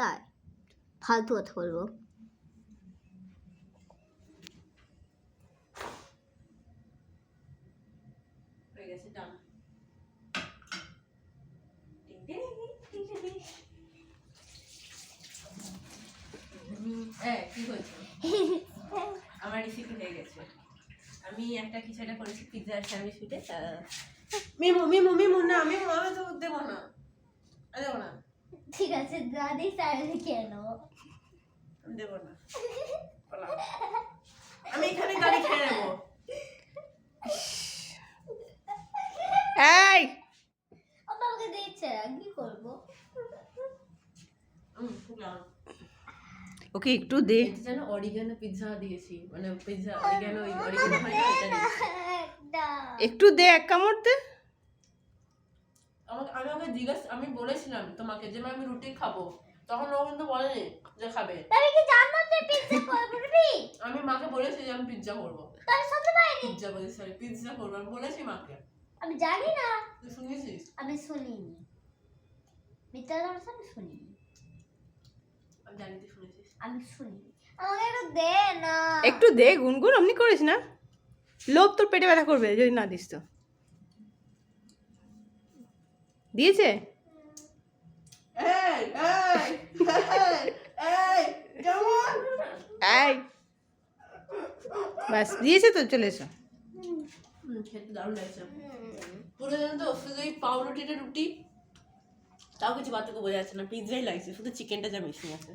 তাই ফালতু কথা বলবো। হয়ে গেছে, ডান। কি হয়েছে? আমার রেসিপি হয়ে গেছে। আমি একটা কিছু একটা করেছি, পিৎজা আর স্যান্ডউইচ পিঠে। মিমু মিমু মিমু না, মিমু আমি তো দেবো না, দেবো না। ঠিক আছে দাদি তাহলে কেন আমি দেবো না, আমি এখানে গাড়ি খেয়ে নেবো। এই আমাকে দিচ্ছে কি করবো? ওকে একটু দে। এটা যেন অরিগানো পিৎজা দিয়েছি, মানে পিৎজা অরিগানো অরিগানো হয় না, এটা দিয়েছি। একটু দে, এক কামড় দে। আমাকে জিজ্ঞাসা, আমি বলেছিলাম তোমাকে যে আমি রুটি খাবো, তখন ও কিন্তু বলেনি যে খাবে। আমি কি জানো যে পিৎজা করবি? আমি মাকে বলেছি যে আমি পিৎজা করবো, তাই শুনতে পাইনি। পিৎজা বলেছি, সরি পিৎজা করবো আমি বলেছি মাকে। আমি জানি না, তুই শুনেছিস? আমি শুনিনি, মিথ্যা কথা আমি শুনিনি, আমি জানি তুই শুনেছিস। আমি শুনিনি। আমাকে একটু দে না। একটু দে গুনগুন, অমনি করিস না, লোভ তোর পেটে ব্যথা করবে যদি না দিস তো। দিয়েছে? এই এই এই এই কেমন? এই বাস দিয়েছে তো, চলে এসো। খেতে দারুণ লাগছে পুরো, জানো তো শুধু এই পাউরুটিটা রুটি, তাও কিছু পার্থক্য বোঝা যাচ্ছে না, পিৎজাই লাগছে, শুধু চিকেনটা যা মিশিং আছে।